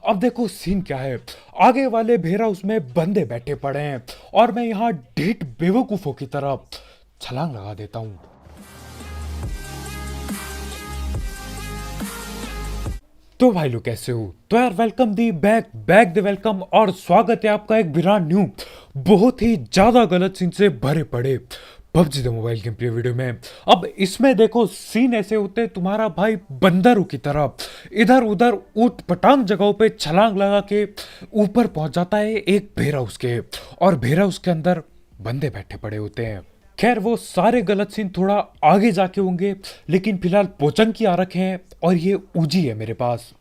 अब देखो सीन क्या है। आगे वाले भेरा उसमें बंदे बैठे पड़े हैं और मैं यहाँ ढीठ बेवकूफों की तरह छलांग लगा देता हूँ। तो भाई लोग कैसे हो? तो यार welcome the back back the welcome और स्वागत है आपका एक ब्रांड न्यू बहुत ही ज्यादा गलत सीन से भरे पड़े PUBG the mobile game play video में। अब इसमें देखो सीन ऐसे होते हैं, तुम्हारा भाई बंदरों की तरह इधर उधर ऊट पटांग जगहों पे छलांग लगा के ऊपर पहुंच जाता है एक भेरा उसके, और भेरा उसके अंदर बंदे बैठे पड़े होते हैं। खैर वो सारे गलत सीन थोड़ा आगे जाके होंगे, लेकिन फिलहाल पोचंकी आ रखे हैं और ये उजी है मेरे पास।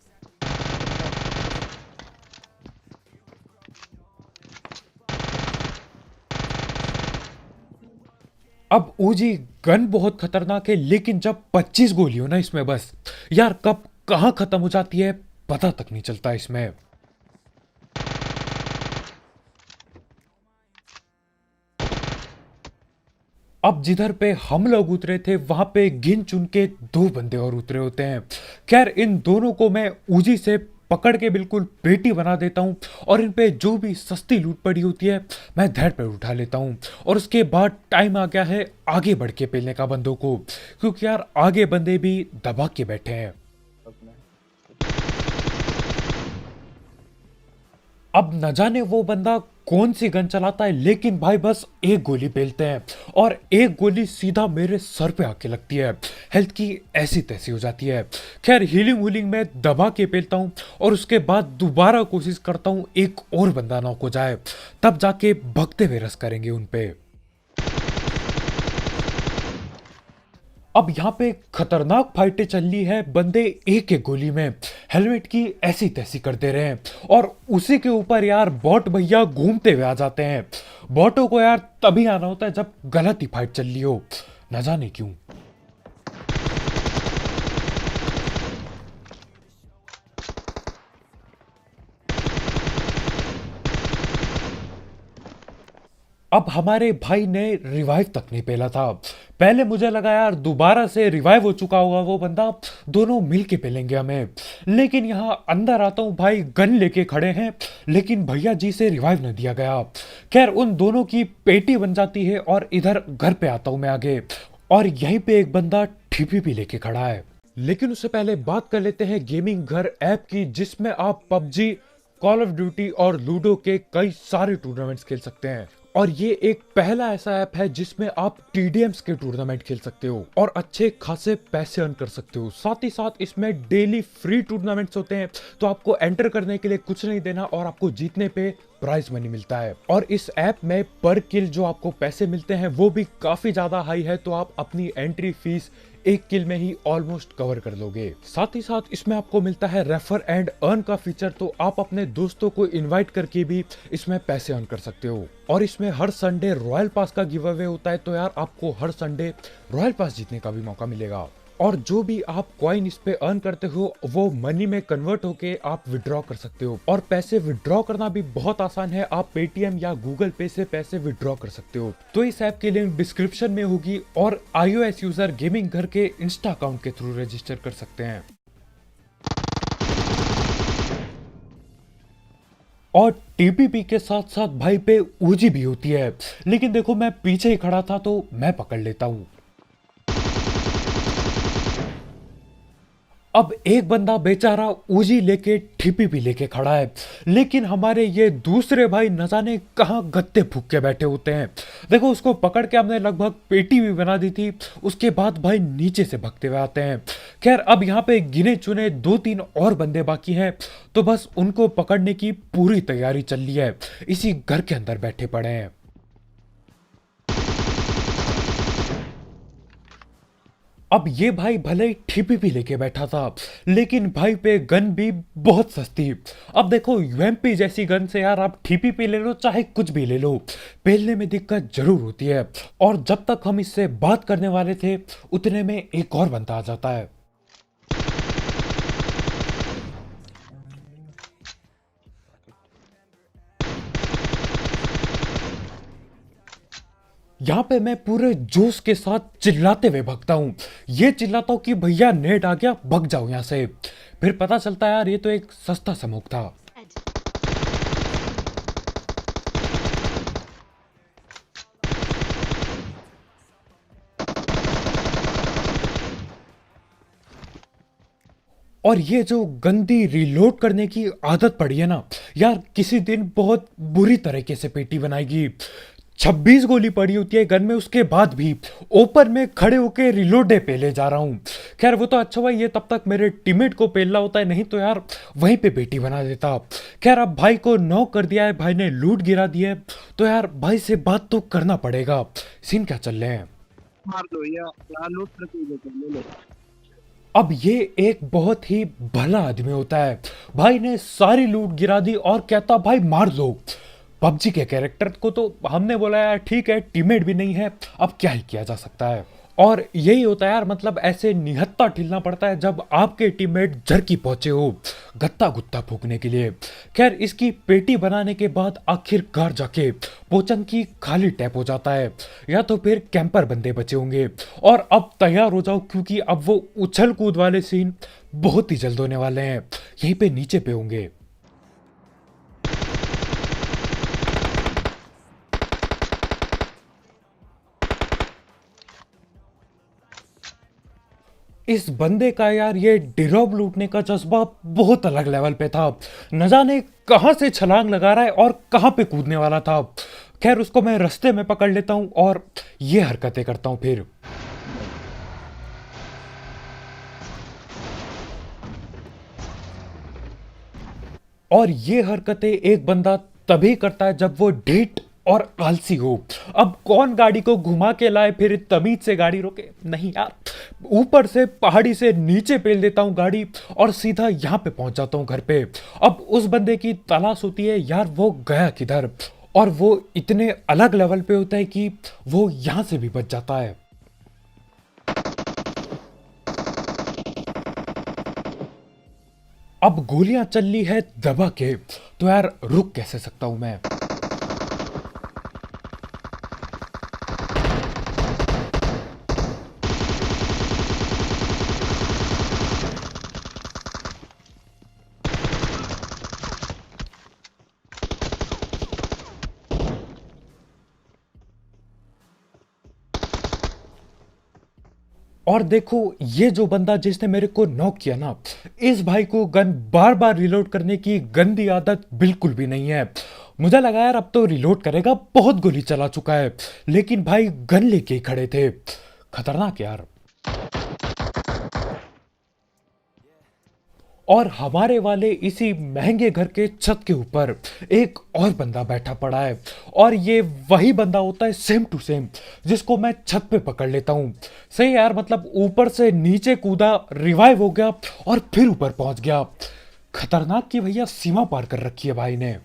अब ओजी गन बहुत खतरनाक है, लेकिन जब 25 गोली हो ना इसमें, बस यार कब कहां खत्म हो जाती है पता तक नहीं चलता इसमें। अब जिधर पे हम लोग उतरे थे वहां पे गिन चुन के दो बंदे और उतरे होते हैं। खैर इन दोनों को मैं उजी से पकड़ के बिल्कुल पेटी बना देता हूं और इन पे जो भी सस्ती लूट पड़ी होती है मैं धड़ पे उठा लेता हूं। और उसके बाद टाइम आ गया है आगे बढ़ के पेलने का बंदों को, क्योंकि यार आगे बंदे भी दबा के बैठे हैं। अब न जाने वो बंदा कौन सी गन चलाता है, लेकिन भाई बस एक गोली पेलते हैं और एक गोली सीधा मेरे सर पे आके लगती है। हेल्थ की ऐसी तैसी हो जाती है। खैर हीलिंग व्हीलिंग में दबा के पेलता हूँ और उसके बाद दोबारा कोशिश करता हूँ एक और बंदा नॉक हो जाए, तब जाके भगते हुए रस करेंगे उन पे। अब यहाँ पे खतरनाक फाइटें चल रही है, बंदे एक एक गोली में हेलमेट की ऐसी तैसी कर दे रहे हैं और उसी के ऊपर यार बॉट भैया घूमते हुए आ जाते हैं। बॉटों को यार तभी आना होता है जब गलत ही फाइट चल रही हो, न जाने क्यों। अब हमारे भाई ने रिवाइव तक नहीं पेला था। पहले मुझे लगा यार दोबारा से रिवाइव हो चुका होगा वो बंदा, दोनों मिल के पेलेंगे हमें। लेकिन यहाँ अंदर आता हूँ, भाई गन लेके खड़े हैं, लेकिन भैया जी से रिवाइव न दिया गया। खैर उन दोनों की पेटी बन जाती है और इधर घर पे आता हूँ मैं आगे, और यहीं पे एक बंदा ठीपी लेके खड़ा है। लेकिन उससे पहले बात कर लेते हैं गेमिंग घर ऐप की, जिसमें आप पबजी, कॉल ऑफ ड्यूटी और लूडो के कई सारे टूर्नामेंट्स खेल सकते हैं। और ये एक पहला ऐसा ऐप है जिसमें आप टीडीएम्स के टूर्नामेंट खेल सकते हो और अच्छे खासे पैसे अर्न कर सकते हो। साथ ही साथ इसमें डेली फ्री टूर्नामेंट्स होते हैं, तो आपको एंटर करने के लिए कुछ नहीं देना और आपको जीतने पे प्राइज मनी मिलता है। और इस ऐप में पर किल जो आपको पैसे मिलते हैं वो भी काफी ज्यादा हाई है, तो आप अपनी एंट्री फीस एक किल में ही ऑलमोस्ट कवर कर लोगे। साथ ही साथ इसमें आपको मिलता है रेफर एंड अर्न का फीचर, तो आप अपने दोस्तों को इनवाइट करके भी इसमें पैसे अर्न कर सकते हो। और इसमें हर संडे रॉयल पास का गिव अवे होता है, तो यार आपको हर संडे रॉयल पास जीतने का भी मौका मिलेगा। और जो भी आप कॉइन इस पे अर्न करते हो वो मनी में कन्वर्ट होके आप विड्रॉ कर सकते हो। और पैसे विड्रॉ करना भी बहुत आसान है, आप पेटीएम या गूगल पे से पैसे विड्रॉ कर सकते हो। तो इस ऐप की लिंक डिस्क्रिप्शन में होगी और iOS यूजर गेमिंग घर के इंस्टा अकाउंट के थ्रू रजिस्टर कर सकते हैं। और टीपीपी के साथ साथ भाई पे ऊजी भी होती है, लेकिन देखो मैं पीछे ही खड़ा था तो मैं पकड़ लेता हूँ। अब एक बंदा बेचारा उजी लेके ठिपी भी लेके खड़ा है, लेकिन हमारे ये दूसरे भाई न जाने कहां गत्ते फूक के बैठे होते हैं। देखो उसको पकड़ के हमने लगभग पेटी भी बना दी थी, उसके बाद भाई नीचे से भगते हुए आते हैं। खैर अब यहाँ पे गिने चुने दो तीन और बंदे बाकी हैं, तो बस उनको पकड़ने की पूरी तैयारी चल रही है। इसी घर के अंदर बैठे पड़े हैं। अब ये भाई भले ही ठिपी भी लेके बैठा था, लेकिन भाई पे गन भी बहुत सस्ती। अब देखो यूएमपी जैसी गन से यार आप ठिपी पे ले लो चाहे कुछ भी ले लो, पेलने में दिक्कत जरूर होती है। और जब तक हम इससे बात करने वाले थे उतने में एक और बंदा आ जाता है। यहाँ पे मैं पूरे जोश के साथ चिल्लाते हुए भगता हूँ। ये चिल्लाता हूँ कि भैया नेट आ गया, भग जाओ यहाँ से। फिर पता चलता है यार ये तो एक सस्ता स्मोक था। और ये जो गंदी रीलोड करने की आदत पड़ी है ना यार, किसी दिन बहुत बुरी तरीके से पेटी बनाएगी। 26 गोली पड़ी होती है गन में, उसके बाद भी ओपन में खड़े होके रिलोडे पेले जा रहा हूँ। खैर वो तो अच्छा हुआ ये तब तक मेरे टीममेट को पेलना होता है, नहीं तो यार वहीं पे पेटी बना देता। खैर अब भाई को नॉक कर दिया है, भाई ने लूट गिरा दी है, तो यार भाई से बात तो करना पड़ेगा। सीन क्या चल रहे हैं? मार दो या लूट करके ले लो। अब ये एक बहुत ही भला आदमी होता है, भाई ने सारी लूट गिरा दी और कहता भाई मार दो। पबजी के कैरेक्टर को तो हमने बोला यार ठीक है, टीममेट भी नहीं है, अब क्या ही किया जा सकता है। और यही होता है यार, मतलब ऐसे निहत्था ठिलना पड़ता है जब आपके टीममेट झरकी पहुंचे हो गत्ता गुत्ता फूकने के लिए। खैर इसकी पेटी बनाने के बाद आखिरकार जाके पोचन की खाली टैप हो जाता है, या तो फिर कैंपर बंदे बचे होंगे। और अब तैयार हो जाओ क्योंकि अब वो उछल कूद वाले सीन बहुत ही जल्द होने वाले हैं, यहीं पे नीचे पे होंगे। इस बंदे का यार ये डिरोब लूटने का जज्बा बहुत अलग लेवल पे था, न जाने कहां से छलांग लगा रहा है और कहां पे कूदने वाला था। खैर उसको मैं रास्ते में पकड़ लेता हूं और ये हरकतें करता हूं फिर। और ये हरकतें एक बंदा तभी करता है जब वो ढीठ और आलसी हो। अब कौन गाड़ी को घुमा के लाए फिर तमीज से गाड़ी रोके? नहीं यार, ऊपर से पहाड़ी से नीचे पेल देता हूं गाड़ी और सीधा यहां पे पहुंच जाता हूं घर पे। अब उस बंदे की तलाश होती है यार वो गया किधर, और वो इतने अलग लेवल पे होता है कि वो यहां से भी बच जाता है। अब गोलियां चल रही है दबा के, तो यार रुक कैसे सकता हूं मैं। और देखो ये जो बंदा जिसने मेरे को नॉक किया ना, इस भाई को गन बार बार रिलोड करने की गंदी आदत बिल्कुल भी नहीं है। मुझे लगा यार अब तो रिलोड करेगा, बहुत गोली चला चुका है, लेकिन भाई गन लेके ही खड़े थे। खतरनाक यार। और हमारे वाले इसी महंगे घर के छत के ऊपर एक और बंदा बैठा पड़ा है, और ये वही बंदा होता है सेम टू सेम जिसको मैं छत पे पकड़ लेता हूँ। सही यार, मतलब ऊपर से नीचे कूदा, रिवाइव हो गया और फिर ऊपर पहुंच गया। खतरनाक की भैया सीमा पार कर रखी है भाई ने।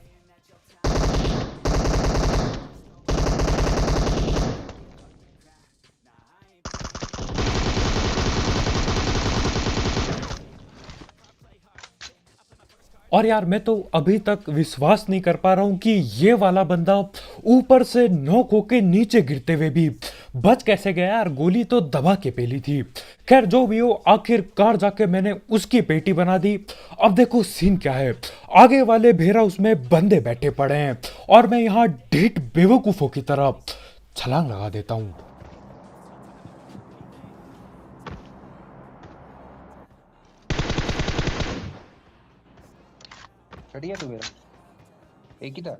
और यार मैं तो अभी तक विश्वास नहीं कर पा रहा हूं कि ये वाला बंदा ऊपर से नॉक होके नीचे गिरते हुए भी बच कैसे गया यार, गोली तो दबा के पेली थी। खैर जो भी हो, आखिरकार जाके मैंने उसकी पेटी बना दी। अब देखो सीन क्या है, आगे वाले भेरा उसमें बंदे बैठे पड़े हैं और मैं यहाँ ढीठ बेवकूफों की तरह छलांग लगा देता हूँ। चढ़ गया तू मेरा, एक ही था।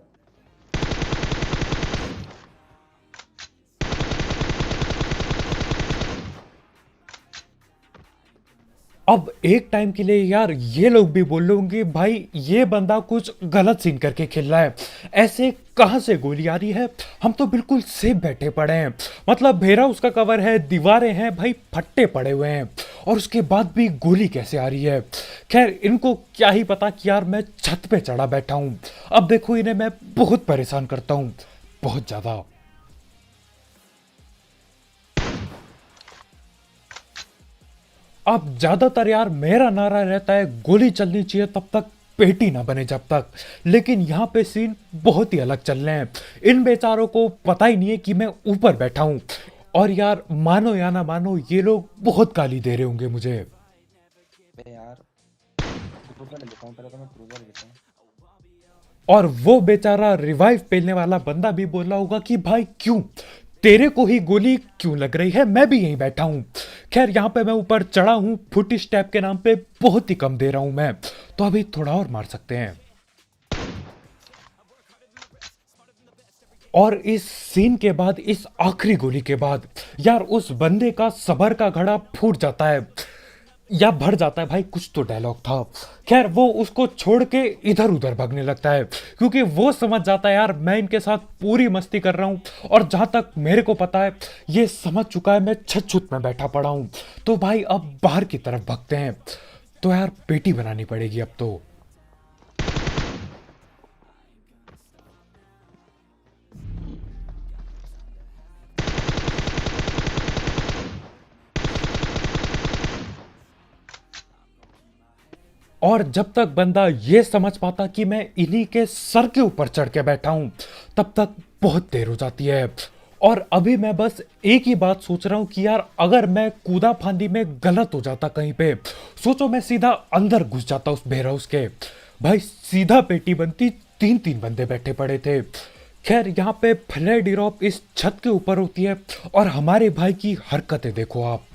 अब एक टाइम के लिए यार ये लोग भी बोल लोगे भाई ये बंदा कुछ गलत सीन करके खेल रहा है, ऐसे कहां से गोली आ रही है, हम तो बिल्कुल सेफ बैठे पड़े हैं। मतलब भेरा उसका कवर है, दीवारें हैं भाई, फट्टे पड़े हुए हैं, और उसके बाद भी गोली कैसे आ रही है। खैर इनको क्या ही पता कि यार मैं छत पे चढ़ा बैठा हूं। अब देखो इन्हें मैं बहुत परेशान करता हूं, बहुत ज्यादा। अब ज्यादातर यार मेरा नारा रहता है गोली चलनी चाहिए तब तक, पेटी ना बने जब तक। लेकिन यहाँ पे सीन बहुत ही अलग चल रहे हैं, इन बेचारों को पता ही नहीं है कि मैं ऊपर बैठा हूं। और यार मानो या ना मानो, ये लोग बहुत गाली दे रहे होंगे मुझे। बे यार लेता हूँ, पहले तो मैं क्रूजर लेता हूँ। और वो बेचारा रिवाइव पेलने वाला बंदा भी बोल रहा होगा कि भाई क्यों, तेरे को ही गोली क्यों लग रही है, मैं भी यहीं बैठा हूं। खैर यहाँ पे मैं ऊपर चढ़ा हूं, फुट स्टेप के नाम पे बहुत ही कम दे रहा हूं मैं, तो अभी थोड़ा और मार सकते हैं। और इस सीन के बाद, इस आखिरी गोली के बाद यार उस बंदे का सबर का घड़ा फूट जाता है या भर जाता है, भाई कुछ तो डायलॉग था। खैर वो उसको छोड़ के इधर उधर भागने लगता है, क्योंकि वो समझ जाता है यार मैं इनके साथ पूरी मस्ती कर रहा हूं, और जहां तक मेरे को पता है ये समझ चुका है मैं छत छुत में बैठा पड़ा हूं। तो भाई अब बाहर की तरफ भागते हैं। तो यार पेटी बनानी पड़ेगी अब तो। और जब तक बंदा ये समझ पाता कि मैं इन्हीं के सर के ऊपर चढ़ के बैठा हूं, तब तक बहुत देर हो जाती है। और अभी मैं बस एक ही बात सोच रहा हूं कि यार अगर मैं कूदा फांदी में गलत हो जाता कहीं पे, सोचो मैं सीधा अंदर घुस जाता उस बेर हाउस के, भाई सीधा पेटी बनती, तीन तीन बंदे बैठे पड़े थे। खैर यहाँ पे फ्लेड यूरोप इस छत के ऊपर होती है, और हमारे भाई की हरकतें देखो आप।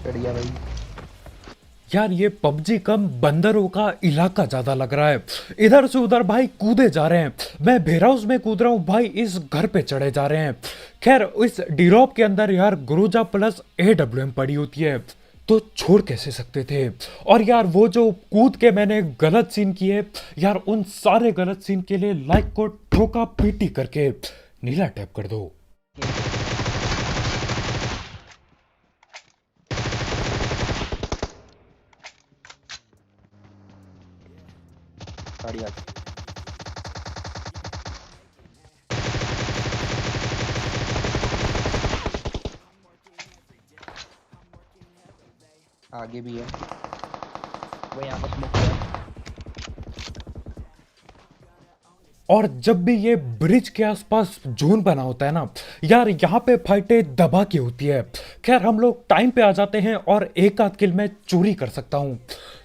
चढ़ गया भाई। यार ये पबजी कम बंदरों का इलाका ज्यादा लग रहा है, इधर से उधर भाई कूदे जा रहे हैं, मैं बेरहाउस में कूद रहा हूँ, भाई इस घर पे चढ़े जा रहे हैं। खैर इस डिरॉप के अंदर यार ग्रोजा प्लस AWM पड़ी होती है, तो छोड़ कैसे सकते थे। और यार वो जो कूद के मैंने गलत सीन किए, यार उन सारे गलत सीन के लिए लाइक को ठोका पीटी करके नीला टैप कर दो। गाड़ी आ आगे भी है वो, यहाँ पर स्मोक है। और जब भी ये ब्रिज के आसपास जोन बना होता है ना यार, यहाँ पे फाइटें दबा के होती है। खैर हम लोग टाइम पे आ जाते हैं, और एक आध किल मैं चोरी कर सकता हूँ,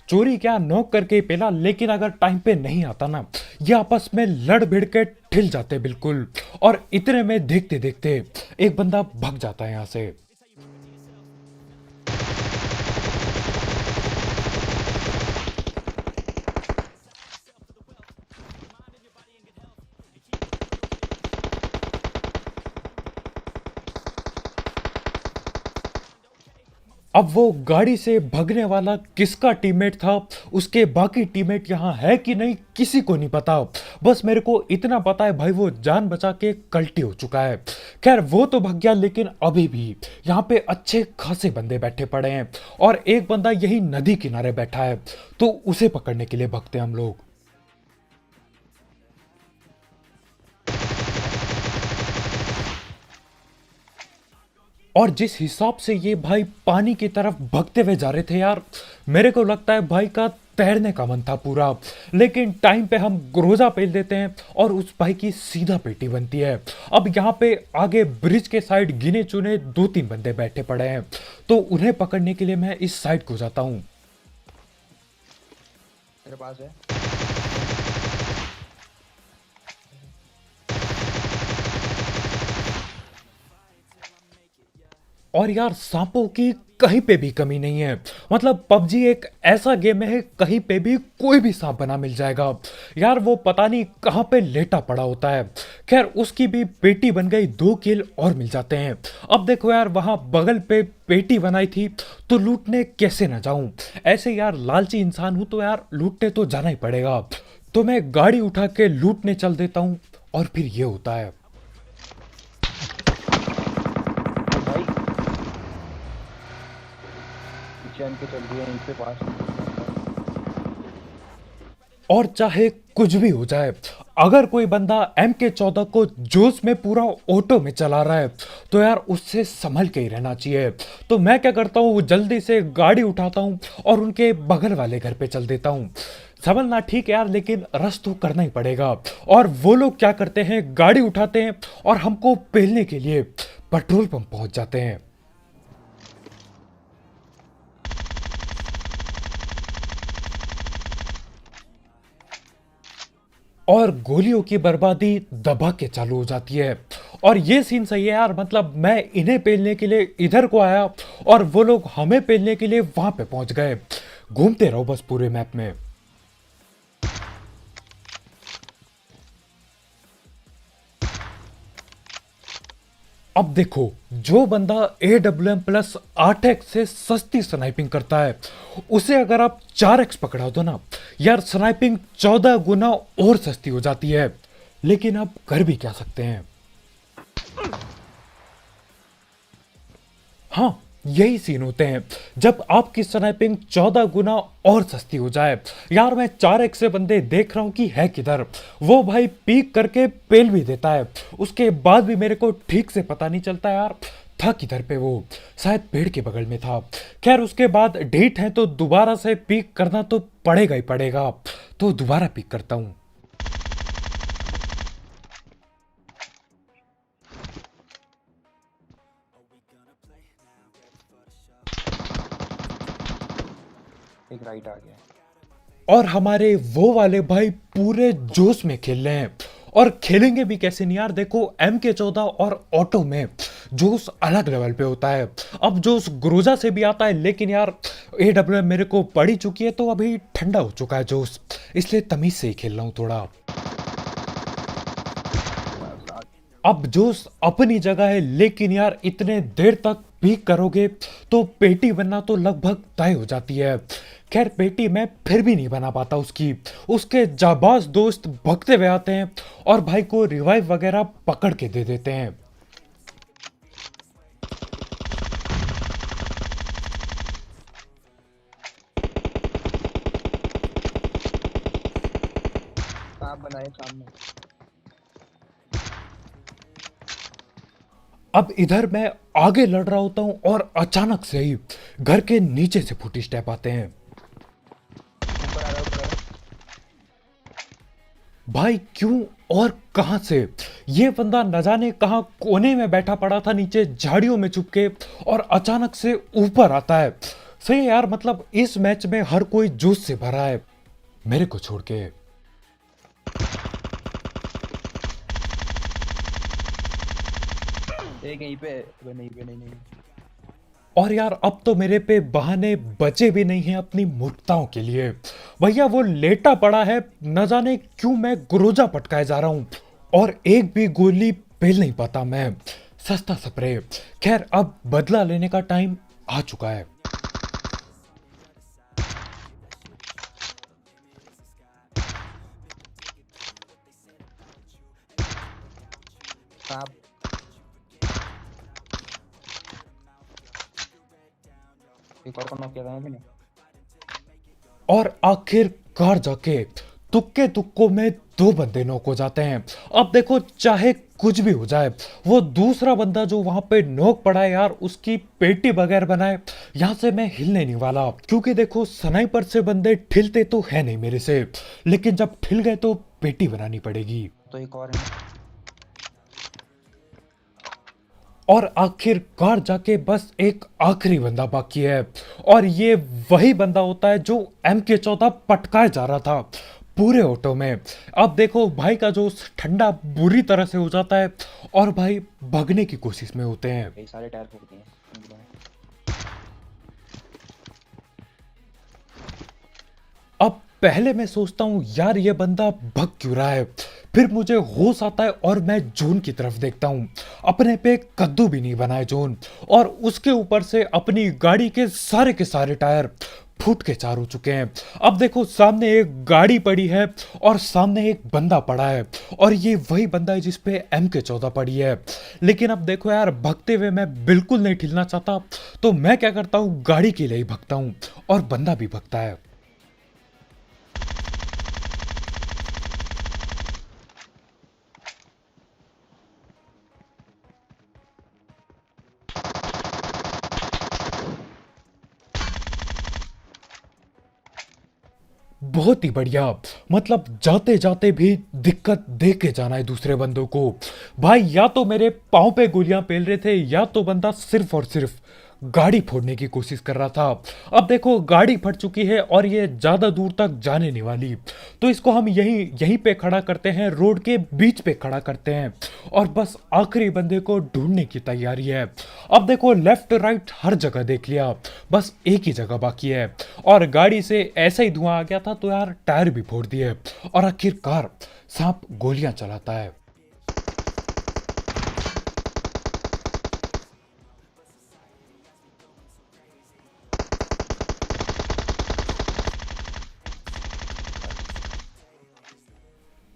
चोरी क्या नॉक करके ही पेला। लेकिन अगर टाइम पे नहीं आता ना, ये आपस में लड़ भिड़ के ठिल जाते बिल्कुल। और इतने में देखते देखते एक बंदा भाग जाता है यहाँ से। अब वो गाड़ी से भगने वाला किसका टीममेट था, उसके बाकी टीममेट यहाँ है कि नहीं किसी को नहीं पता। बस मेरे को इतना पता है भाई वो जान बचा के कल्टी हो चुका है। खैर वो तो भाग गया, लेकिन अभी भी यहाँ पे अच्छे खासे बंदे बैठे पड़े हैं, और एक बंदा यही नदी किनारे बैठा है, तो उसे पकड़ने के लिए भागते हैं हम लोग। और जिस हिसाब से ये भाई पानी की तरफ भागते हुए जा रहे थे यार, मेरे को लगता है भाई का तैरने का मन था पूरा। लेकिन टाइम पे हम ग्रोजा पेल देते हैं, और उस भाई की सीधा पेटी बनती है। अब यहाँ पे आगे ब्रिज के साइड गिने चुने दो तीन बंदे बैठे पड़े हैं, तो उन्हें पकड़ने के लिए मैं इस साइड को जाता हूँ। तेरे पास है। और यार सांपों की कहीं पे भी कमी नहीं है, मतलब पबजी एक ऐसा गेम है कहीं पे भी कोई भी सांप बना मिल जाएगा। यार वो पता नहीं कहाँ पे लेटा पड़ा होता है। खैर उसकी भी पेटी बन गई, 2 किल और मिल जाते हैं। अब देखो यार वहां बगल पे पेटी बनाई थी, तो लूटने कैसे ना जाऊं। ऐसे यार लालची इंसान हूं, तो यार लूटने तो जाना ही पड़ेगा। तो मैं गाड़ी उठा के लूटने चल देता हूं, और फिर ये होता है। भाई चैन के चल रही है यहीं पे पास। और चाहे कुछ भी हो जाए, अगर कोई बंदा MK14 को जोश में पूरा ऑटो में चला रहा है, तो यार उससे संभल के ही रहना चाहिए। तो मैं क्या करता हूँ, जल्दी से गाड़ी उठाता हूँ और उनके बगल वाले घर पे चल देता हूँ। संभलना ठीक है यार, लेकिन रस तो करना ही पड़ेगा। और वो लोग क्या करते हैं, गाड़ी उठाते हैं और हमको पेलने के लिए पेट्रोल पंप पहुंच जाते हैं। और गोलियों की बर्बादी दबा के चालू हो जाती है। और ये सीन सही है यार, मतलब मैं इन्हें पेलने के लिए इधर को आया और वो लोग हमें पेलने के लिए वहां पे पहुंच गए। घूमते रहो बस पूरे मैप में। अब देखो, जो बंदा AWM प्लस 8x से सस्ती स्नाइपिंग करता है, उसे अगर आप 4x पकड़ा दो ना यार, स्नाइपिंग 14 गुना और सस्ती हो जाती है। लेकिन आप कर भी क्या सकते हैं। हाँ, यही सीन होते हैं जब आपकी स्नाइपिंग 14 गुना और सस्ती हो जाए। यार मैं 4x से बंदे देख रहा हूं कि है किधर, वो भाई पीक करके पेल भी देता है, उसके बाद भी मेरे को ठीक से पता नहीं चलता यार था किधर पे। वो शायद पेड़ के बगल में था। खैर उसके बाद डेट है तो दोबारा से पीक करना तो पड़ेगा ही पड़ेगा, तो दोबारा पीक करता हूं। एक राइट आ गया। और हमारे वो वाले भाई पूरे जोश में खेल रहे हैं। और खेलेंगे भी कैसे नहीं यार, देखो MK14 और ऑटो में जोश अलग लेवल पे होता है। अब जोश ग्रोजा से भी आता है, लेकिन यार AWM मेरे को पड़ी चुकी है तो अभी ठंडा हो चुका है जोश, इसलिए तमीज से ही खेल रहा हूँ थोड़ा। अब जोश अपनी जगह है, लेकिन यार इतने देर तक पीक करोगे तो पेटी बनना तो लगभग तय हो जाती है। खैर पेटी मैं फिर भी नहीं बना पाता उसकी। उसके जाबाज दोस्त भगते हुए आते हैं और भाई को रिवाइव वगैरह पकड़ के दे देते हैं। सांप बनाए सामने। अब इधर मैं आगे लड़ रहा होता हूं और अचानक से ही घर के नीचे से फुटी स्टेप आते हैं। ऊपर आ रहा है, ऊपर आ रहा है। भाई क्यों और कहां से, ये बंदा न जाने कहां कोने में बैठा पड़ा था नीचे झाड़ियों में छुप के, और अचानक से ऊपर आता है। सही है यार, मतलब इस मैच में हर कोई जोश से भरा है मेरे को छोड़ के। एक यहीं पे, वो नहीं पे, नहीं नहीं। और यार अब तो मेरे पे बहाने बचे भी नहीं हैं अपनी मूर्खताओं के लिए। भैया वो लेटा पड़ा है, न जाने क्यों मैं गुरोजा पटकाए जा रहा हूं और एक भी गोली पेल नहीं पाता मैं। सस्ता स्प्रे। खैर अब बदला लेने का टाइम आ चुका है। सांप। एक और को नॉक किया था मैंने। और आखिरकार जाके तुक्के तुक्कों में दो बंदे नॉक हो जाते हैं। अब देखो चाहे कुछ भी हो जाए, वो दूसरा बंदा जो वहां पे नॉक पड़ा है यार, उसकी पेटी बगैर बनाए यहां से मैं हिलने नहीं वाला। क्योंकि देखो स्नाइपर से बंदे ठिलते तो है नहीं मेरे से, लेकिन जब ठिल गए तो पेटी बनानी पड़ेगी। तो एक और है। और आखिरकार जाके बस एक आखिरी बंदा बाकी है, और ये वही बंदा होता है जो MK14 पटकाए जा रहा था पूरे ऑटो में। अब देखो भाई का जो ठंडा बुरी तरह से हो जाता है और भाई भगने की कोशिश में होते हैं। कई सारे टायर फूक दिए। अब पहले मैं सोचता हूँ यार ये बंदा भग क्यों रहा है, फिर मुझे होश आता है और मैं जोन की तरफ देखता हूँ। अपने पे कद्दू भी नहीं बनाए जोन, और उसके ऊपर से अपनी गाड़ी के सारे टायर फूट के चार हो चुके हैं। अब देखो सामने एक गाड़ी पड़ी है और सामने एक बंदा पड़ा है, और ये वही बंदा है जिसपे MK14 पड़ी है। लेकिन अब देखो यार भगते हुए मैं बिल्कुल नहीं ठिलना चाहता, तो मैं क्या करता हूँ गाड़ी के लिए ही भगता हूँ, और बंदा भी भगता है। बहुत ही बढ़िया। मतलब जाते जाते भी दिक्कत दे के जाना है दूसरे बंदों को। भाई या तो मेरे पाँव पे गोलियां पेल रहे थे या तो बंदा सिर्फ और सिर्फ गाड़ी फोड़ने की कोशिश कर रहा था। अब देखो गाड़ी फट चुकी है और ये ज्यादा दूर तक जाने नहीं वाली, तो इसको हम यहीं यहीं पे खड़ा करते हैं, रोड के बीच पे खड़ा करते हैं और बस आखिरी बंदे को ढूंढने की तैयारी है। अब देखो लेफ्ट राइट हर जगह देख लिया, बस एक ही जगह बाकी है और गाड़ी से ऐसा ही धुआं आ गया था तो यार टायर भी फोड़ दिए और आखिरकार सांप गोलियां चलाता है।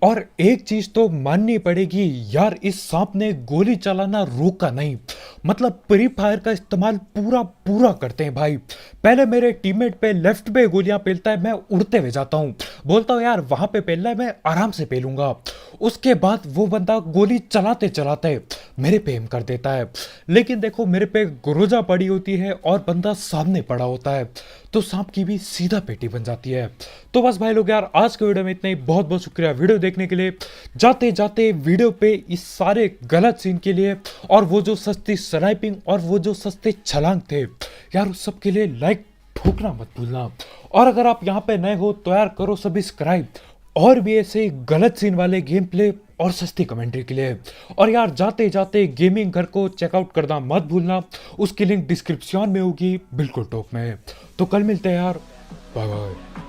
और एक चीज तो माननी पड़ेगी यार, इस सांप ने गोली चलाना रोका नहीं। मतलब प्री फायर का इस्तेमाल पूरा पूरा करते हैं भाई। पहले मेरे टीममेट पे लेफ्ट पे गोलियां पेलता है, मैं उड़ते हुए जाता हूँ, बोलता हूँ यार वहां पे पेलना है, मैं आराम से पेलूंगा। उसके बाद वो बंदा गोली चलाते चलाते मेरे पे एम कर देता है, लेकिन देखो मेरे पे गुरोजा पड़ी होती है और बंदा सामने पड़ा होता है, तो सांप की भी सीधा पेटी बन जाती है। तो बस भाई लोग यार आज के वीडियो में इतना ही। बहुत बहुत शुक्रिया वीडियो देखने के लिए। जाते जाते वीडियो पे इस सारे गलत सीन के लिए और वो जो सस्ती स्नाइपिंग और वो जो सस्ते छलांग थे यार, उस सब के लिए लाइक ठोकना मत भूलना। और अगर आप यहाँ पे नए हो तो यार करो सब्सक्राइब, और भी ऐसे गलत सीन वाले गेम प्ले और सस्ती कमेंट्री के लिए। और यार जाते जाते गेमिंग घर को चेकआउट करना मत भूलना, उसकी लिंक डिस्क्रिप्शन में होगी बिल्कुल टॉप में। तो कल मिलते हैं यार, बाय बाय।